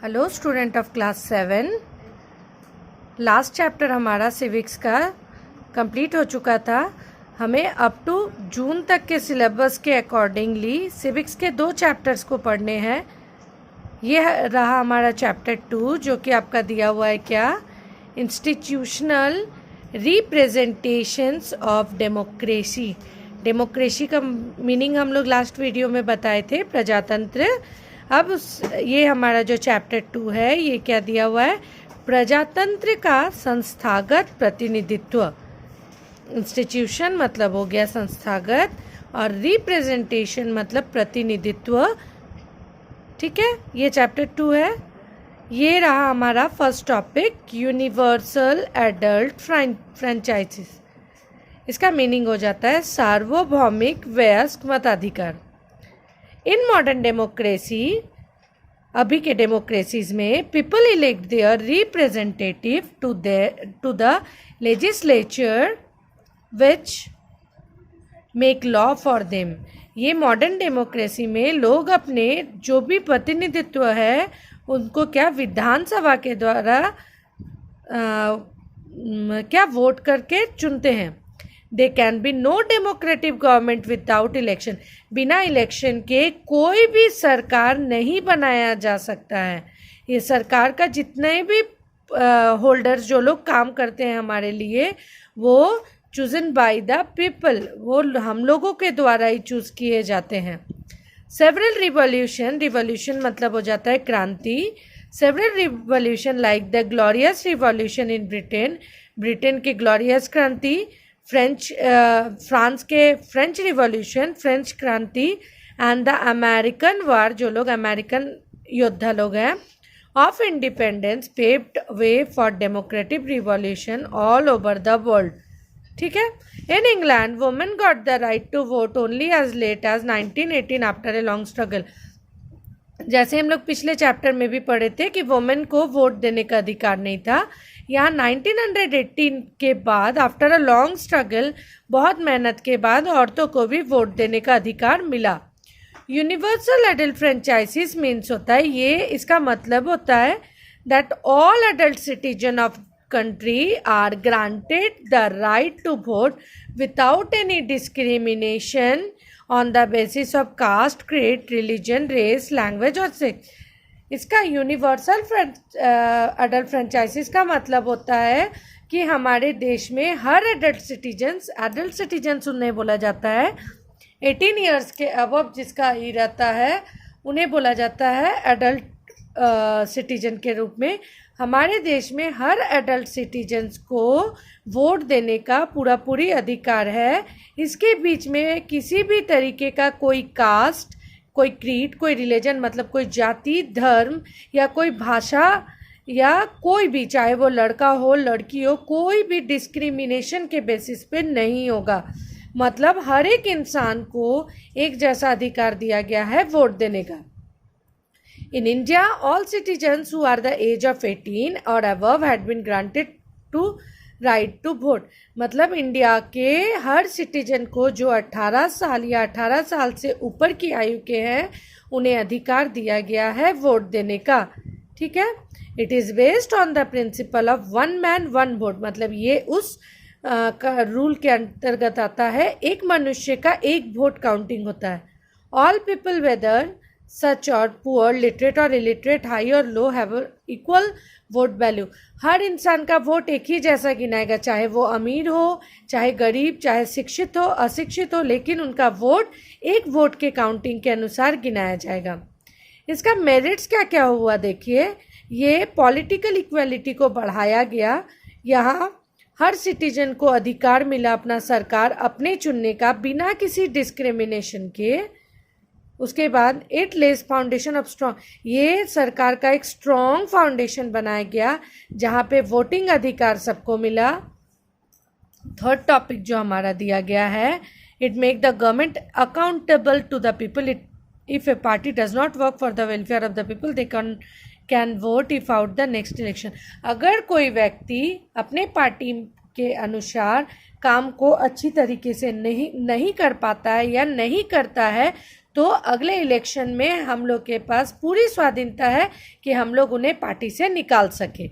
Hello student of class 7। Last chapter हमारा civics का complete हो चुका था। हमें अप टू जून तक के सिलेबस के अकॉर्डिंगली सिविक्स के 2 चैप्टर्स को पढ़ने हैं। ये रहा हमारा चैप्टर 2 जो कि आपका दिया हुआ है क्या, institutional representations of democracy. Democracy का मीनिंग हम लोग लास्ट वीडियो में बताए थे, प्रजातंत्र। अब ये हमारा जो चैप्टर 2 है ये क्या दिया हुआ है, प्रजातंत्र का संस्थागत प्रतिनिधित्व। इंस्टीट्यूशन मतलब हो गया संस्थागत और रिप्रेजेंटेशन मतलब प्रतिनिधित्व। ठीक है, ये चैप्टर 2 है। ये रहा हमारा first topic, universal adult franchises. इसका मीनिंग हो जाता है सार्वभौमिक वयस्क मताधिकार। इन मॉडर्न डेमोक्रेसी, अभी के डेमोक्रेसीज में, people elect their representative to the legislature which make law for them. ये मॉडर्न डेमोक्रेसी में लोग अपने जो भी प्रतिनिधित्व है उनको क्या विधानसभा के द्वारा क्या वोट करके चुनते हैं। They can be no democratic government without election. बिना इलेक्शन के कोई भी सरकार नहीं बनाया जा सकता है। ये सरकार का जितने भी होल्डर्स जो लोग काम करते हैं हमारे लिए, वो चूजन बाय द पीपल, वो हम लोगों के द्वारा ही चूज किए जाते हैं। सेवरल रिवॉल्यूशन मतलब हो जाता है क्रांति। Several revolution like the glorious revolution in Britain की ग्लोरियस क्रांति, फ्रांस के फ्रेंच रिवॉल्यूशन, फ्रेंच क्रांति, एंड द अमेरिकन वार, जो लोग अमेरिकन योद्धा लोग हैं, of independence paved way for democratic revolution all over the world. ठीक है। In England women got the right to vote only as late as 1918 after a long struggle. जैसे हम लोग पिछले चैप्टर में भी पढ़े थे कि वुमेन को वोट देने का अधिकार नहीं था, यहाँ 1918 के बाद आफ्टर अ लॉन्ग स्ट्रगल, बहुत मेहनत के बाद औरतों को भी वोट देने का अधिकार मिला। यूनिवर्सल एडल्ट फ्रेंचाइजिस मीन्स होता है, ये इसका मतलब होता है that all adult citizen of country are granted the right to vote without any discrimination on the basis of caste, creed, religion, race, language और sex। इसका यूनिवर्सल एडल्ट फ्रेंचाइजिस का मतलब होता है कि हमारे देश में हर एडल्ट सिटीजन्स उन्हें बोला जाता है, 18 ईयर्स के अबव जिसका ही रहता है उन्हें बोला जाता है एडल्ट सिटीजन के रूप में। हमारे देश में हर एडल्ट सिटीजन्स को वोट देने का पूरी अधिकार है। इसके बीच में किसी भी तरीके का कोई कास्ट, कोई क्रीड, कोई रिलीजन मतलब कोई जाति, धर्म या कोई भाषा या कोई भी, चाहे वो लड़का हो लड़की हो, कोई भी डिस्क्रिमिनेशन के बेसिस पे नहीं होगा। मतलब हर एक इंसान को एक जैसा अधिकार दिया गया है वोट देने का। In India, all citizens who are the age of 18 or above had been granted to right to vote। मतलब इंडिया के हर सिटीजन को जो 18 साल या 18 साल से ऊपर की आयु के हैं उन्हें अधिकार दिया गया है वोट देने का। ठीक है। It is based on the principle of one man one vote. मतलब ये उस रूल के अंतर्गत आता है, एक मनुष्य का एक वोट काउंटिंग होता है। ऑल पीपल वेदर सच और पुअर, लिटरेट और इलिटरेट, हाई और लो, हैव इक्वल वोट वैल्यू। हर इंसान का वोट एक ही जैसा गिनाएगा, चाहे वो अमीर हो, चाहे गरीब, चाहे शिक्षित हो, अशिक्षित हो, लेकिन उनका वोट एक वोट के काउंटिंग के अनुसार गिनाया जाएगा। इसका मेरिट्स क्या क्या हुआ देखिए, ये पॉलिटिकल इक्वलिटी को बढ़ाया गया। यहाँ हर सिटीजन को अधिकार मिला अपना सरकार अपने चुनने का बिना किसी डिस्क्रिमिनेशन के। उसके बाद it less foundation of strong, ये सरकार का एक स्ट्रॉन्ग फाउंडेशन बनाया गया जहाँ पे वोटिंग अधिकार सबको मिला। थर्ड टॉपिक जो हमारा दिया गया है, it make the government accountable to the people. If a party does not work for the welfare of the people they can vote if out the next election. अगर कोई व्यक्ति अपने पार्टी के अनुसार काम को अच्छी तरीके से नहीं कर पाता है या नहीं करता है तो अगले इलेक्शन में हम लोग के पास पूरी स्वाधीनता है कि हम लोग उन्हें पार्टी से निकाल सके।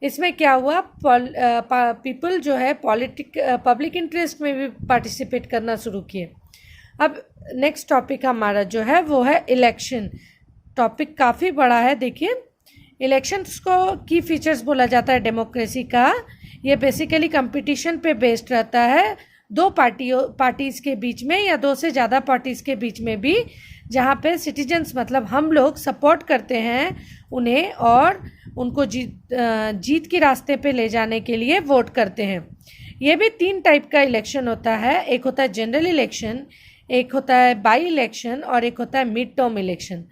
इसमें क्या हुआ, पीपल जो है पब्लिक इंटरेस्ट में भी पार्टिसिपेट करना शुरू किए। अब नेक्स्ट टॉपिक हमारा जो है वो है इलेक्शन। टॉपिक काफ़ी बड़ा है। देखिए, इलेक्शंस को की फीचर्स बोला जाता है डेमोक्रेसी का। ये बेसिकली कंपटीशन पे बेस्ड रहता है दो पार्टीज़ के बीच में या दो से ज़्यादा पार्टीज़ के बीच में भी, जहाँ पे सिटीजन्स मतलब हम लोग सपोर्ट करते हैं उन्हें और उनको जीत के रास्ते पे ले जाने के लिए वोट करते हैं। ये भी 3 टाइप का इलेक्शन होता है। एक होता है जनरल इलेक्शन, एक होता है बाई इलेक्शन और एक होता है mid term election.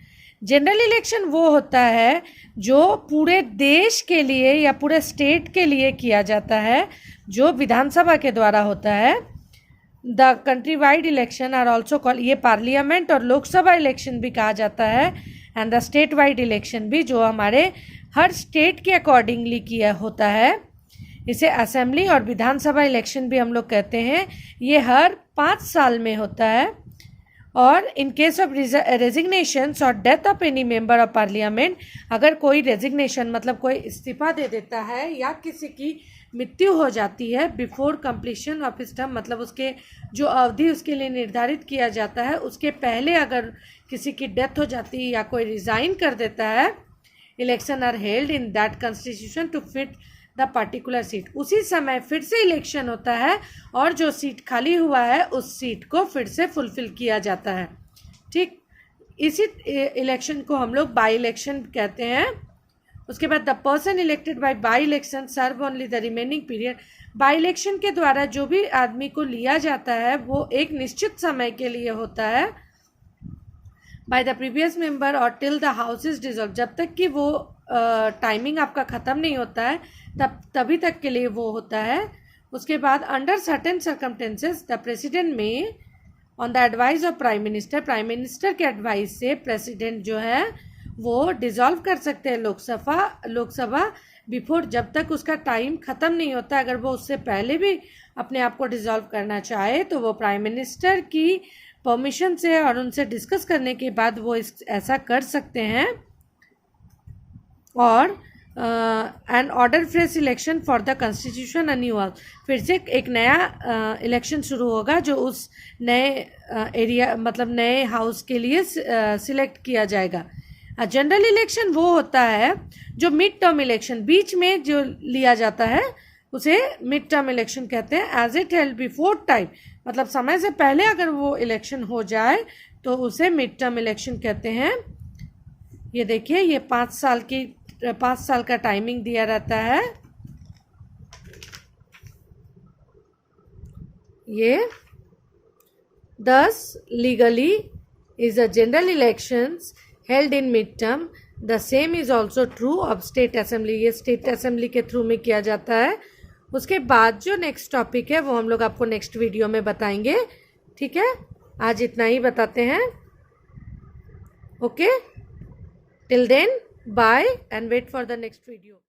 General election वो होता है जो पूरे देश के लिए या पूरे स्टेट के लिए किया जाता है, जो विधानसभा के द्वारा होता है। The country wide election are also called, ये पार्लियामेंट और लोकसभा इलेक्शन भी कहा जाता है। And the state wide election भी, जो हमारे हर स्टेट के अकॉर्डिंगली किया होता है। इसे असेंबली और विधानसभा इलेक्शन भी हम लोग कहते हैं। ये हर 5 साल में होता है। और इन केस ऑफ रेजिग्नेशंस और death of any member of parliament, अगर कोई रेजिग्नेशन मतलब कोई इस्तीफा दे देता है या किसी की मृत्यु हो जाती है before completion of his term, मतलब उसके जो अवधि उसके लिए निर्धारित किया जाता है उसके पहले अगर किसी की डेथ हो जाती है या कोई रिज़ाइन कर देता है, election are held in that constitution to fit the particular seat. उसी समय फिर से इलेक्शन होता है और जो सीट खाली हुआ है उस सीट को फिर से फुलफिल किया जाता है। ठीक, इसी इलेक्शन को हम लोग बाई इलेक्शन कहते हैं। उसके बाद the person elected by by election serve only the remaining period. By election के द्वारा जो भी आदमी को लिया जाता है वो एक निश्चित समय के लिए होता है। बाय द प्रीवियस मेंबर और till the house is dissolve, जब तक कि वो टाइमिंग आपका ख़त्म नहीं होता है तभी तक के लिए वो होता है। उसके बाद under certain circumstances the president में on the advice of prime minister, prime minister के एडवाइस से प्रेसिडेंट जो है वो डिसॉल्व कर सकते हैं लोकसभा बिफोर, जब तक उसका टाइम ख़त्म नहीं होता। अगर वो उससे पहले भी अपने आप को डिसॉल्व करना चाहे तो वो प्राइम मिनिस्टर की परमिशन से और उनसे डिस्कस करने के बाद वो ऐसा कर सकते हैं। और and order fresh election for the constitution new house, फिर से एक नया इलेक्शन शुरू होगा जो उस नए एरिया मतलब नए हाउस के लिए सिलेक्ट किया जाएगा। जनरल इलेक्शन वो होता है जो मिड टर्म इलेक्शन बीच में जो लिया जाता है उसे मिड टर्म इलेक्शन कहते हैं। As it held before time, मतलब समय से पहले अगर वो इलेक्शन हो जाए तो उसे मिड टर्म इलेक्शन कहते हैं। ये देखिए, ये 5 साल का टाइमिंग दिया रहता है। ये 10 legally is a general elections held in midterm. The same is also true of state assembly. ये स्टेट असेंबली के थ्रू में किया जाता है। उसके बाद जो नेक्स्ट टॉपिक है वो हम लोग आपको नेक्स्ट वीडियो में बताएंगे। ठीक है, आज इतना ही बताते हैं। Okay, till then bye and wait for the next video.